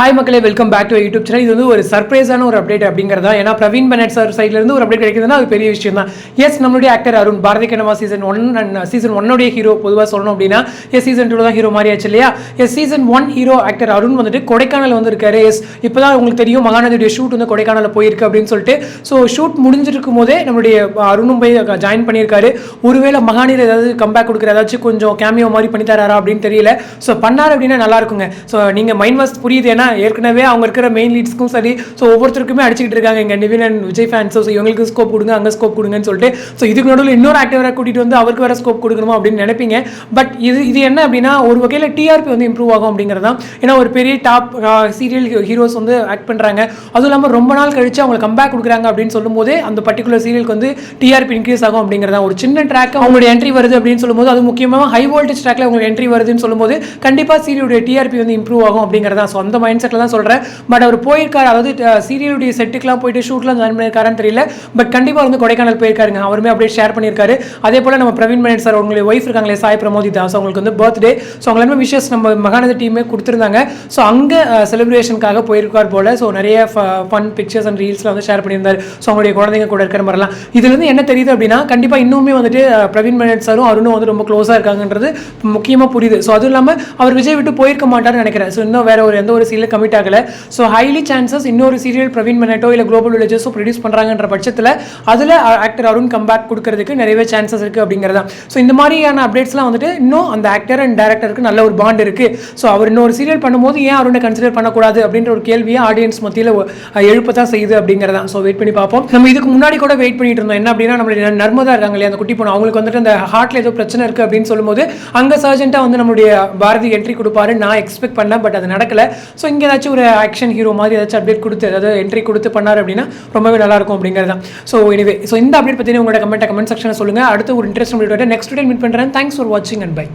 Hi மக்களே, welcome back to YouTube channel. இது வந்து ஒரு சர்ப்ரைஸான ஒரு அப்டேட் அப்படிங்கிறதா. ஏன்னா பிரவீன் பெனட் சார் சைட்லேருந்து ஒரு அப்டேட் கிடைக்குதுன்னா அது பெரிய விஷயம் தான். எஸ், நம்மளுடைய actor Arun Bharathi Kannamma season 1 and season 1 hero பொதுவாக சொல்லணும் அப்படின்னா சீசன் 2 தான் ஹீரோ மாதிரி ஆச்சு இல்லையா. சீசன் 1 ஹீரோ ஆக்டர் அருண் வந்துட்டு கொடைக்கானல் வந்திருக்காரு. இப்போ தான் உங்களுக்கு தெரியும் மகாநதியுடைய ஷூட் வந்து கொடைக்கானலில் போயிருக்கு அப்படின்னு சொல்லிட்டு. ஸோ ஷூட் முடிஞ்சிருக்கும் போதே நம்மளுடைய அருணும் போய் ஜாயின் பண்ணியிருக்காரு. ஒருவேளை மகாநீர் ஏதாவது கம்பேக் கொடுக்குற ஏதாச்சும் கொஞ்சம் கேமியோ மாதிரி பண்ணி தராரா அப்படின்னு தெரியல. ஸோ பண்ணார் அப்படின்னா நல்லா இருக்குங்க. ஸோ நீங்கள் மைண்ட் வாஸ் புரியுது, ஏன்னா ஏற்கனவே அவங்க இருக்கிற மெயின் லீட்ஸ்க்கும் சரி, ஸோ ஒவ்வொருத்தருக்குமே அடிச்சுக்கிட்டு இருக்காங்க இங்கே Nivin and Vijay fans. So இவங்களுக்கு ஸ்கோப் கொடுங்க, அங்கே ஸ்கோப் கொடுங்கன்னு சொல்லிட்டு. ஸோ இதுக்கு நடுவில் இன்னொரு ஆக்டரை கூட்டிகிட்டு வந்து அவருக்கு வேறு ஸ்கோப் கொடுக்கணுமா அப்படின்னு நினைப்பீங்க. பட் இது என்ன அப்படின்னா ஒரு வகையில் டிஆர்பி வந்து இம்ப்ரூவ் ஆகும் அப்படிங்கிறது தான். ஏன்னா ஒரு பெரிய டாப் சீரியல் ஹீரோஸ் வந்து ஆக்ட் பண்ணுறாங்க, அதுவும் இல்லாமல் ரொம்ப நாள் கழிச்சு அவங்க கம்பேக் கொடுக்குறாங்க அப்படின்னு சொல்லும் போதே அந்த பர்டிகுலர் சீரியலுக்கு வந்து டிஆர்பி இன்க்ரீஸ் ஆகும் அப்படிங்கிறதா. ஒரு சின்ன ட்ராக் அவங்களுடைய என்ட்ரி வருது அப்படின்னு சொல்லும்போது, அது முக்கியமாக ஹை வோல்டேஜ் ட்ராக்ல உங்களுக்கு என்ட்ரி வருதுன்னு சொல்லும்போது கண்டிப்பாக சீரியலுடைய டிஆர்பி வந்து இம்ப்ரூவ் ஆகும் அப்படிங்கிறதா. ஸோ அந்த மைண்ட் செட்டில் தான் சொல்கிறேன். பட் அவர் போயிருக்காரு, அதாவது சீரியலுடைய செட்டுக்குலாம் போயிட்டு ஷூட்லாம் ஜாயின் பண்ணியிருக்காருன்னு தெரியல. பட் கண்டிப்பாக வந்து கொடைக்கானல் போயிருக்காருங்க. அவருமே அப்படியே ஷேர் பண்ணியிருக்காரு. அதே போல் நம்ம பிரவீன் பெனட் சார் அவங்களுடைய ஒய்ஃப் இருக்காங்களே சாய் பிரமோதிதா, ஸோ அவங்களுக்கு வந்து பர்த்டே. ஸோ அவங்களுமே விஷஸ் நம்ம மகாநதி டீமே கொடுத்துருந்தாங்க. ஸோ அங்கே செலிப்ரேஷனுக்காக போயிருக்கார் போல. ஸோ நிறைய ஃபன் பிக்சர்ஸ் அண்ட் ரீல்ஸில் வந்து ஷேர் பண்ணியிருந்தார். ஸோ அவங்களுடைய குழந்தைங்க கூட இருக்கிற மாதிரிலாம். இதுலேருந்து என்ன தெரியுது அப்படின்னா கண்டிப்பாக இன்னுமே வந்துட்டு பிரவீன் பெனட் சாரும் அருணும் வந்து ரொம்ப க்ளோஸாக இருக்காங்கன்றது முக்கியமாக புரியுது. ஸோ அதுவும் இல்லாமல் அவர் விஜய் விட்டு போயிருக்க மாட்டார்னு நினைக்கிறேன். ஸோ இன்னும் வேற எந்த ஒரு சீரியல் கமிட் ஆகலை. ஸோ ஹைலி சான்சஸ் இன்னொரு சீரியல் பிரவீன் பெனட்டோ இல்லை குளோபல் வில்லேஜஸோ ப்ரொடியூஸ் பண்ணுறாங்கன்ற பட்சத்தில் அதில் ஆக்டர் அருண் கம்பேக் கொடுக்கறதுக்கு நிறையவே சான்சஸ் இருக்குது அப்படிங்கிறதா. ஸோ இந்த மாதிரியான அப்டேட்ஸ்லாம் வந்துட்டு இன்னும் அந்த ஆக்டர் அண்ட் டேரக்டருக்கு நல்ல ஒரு பாண்ட் இருக்குது. ஸோ அவர் இன்னொரு சீரியல் பண்ணும்போது ஏன் அருணை கன்சிடர் பண்ணக்கூடாது அப்படின்ற ஒரு கேள்வியை ஆடியன்ஸ் மத்தியில் எழுப்ப தான் செய்யுது அப்படிங்கிறதா. ஸோ வெயிட் பண்ணி பார்ப்போம். நம்ம இதுக்கு முன்னாடி கூட வெயிட் பண்ணிட்டு இருந்தோம். என்ன அப்படின்னா நம்மளுடைய நர்மதா இருக்காங்க இல்லையா, அந்த குட்டி பொண்ணு, அவங்களுக்கு வந்துட்டு அந்த ஹார்ட்ல ஏதோ பிரச்சனை இருக்குது அப்படின்னு சொல்லும்போது அங்கே சர்ஜென்ட்டாக வந்து நம்மளுடைய பாரதி என்ட்ரி கொடுப்பாரு நான் எக்ஸ்பெக்ட் பண்ணேன். பட் அது நடக்கல. ஸோ இங்கே ஏதாச்சும் ஒரு ஆக்ஷன் ஹீரோ மாதிரி ஏதாச்சும் அப்டேட் கொடுத்து அதாவது என்ட்ரி கொடுத்து பண்ணார் அப்படின்னா ரொம்பவே நல்லா இருக்கும் அப்படிங்கிறது தான். ஸோ எனிவே, ஸோ இந்த அப்டேட் பற்றி உங்களோட கமெண்ட் செக்ஷனில் சொல்லுங்கள். அடுத்து ஒரு இன்ட்ரெஸ்ட் நெக்ஸ்ட் டே மீட் பண்ணுறேன். தேங்க்ஸ் ஃபார் வாட்சிங் அண்ட் பை.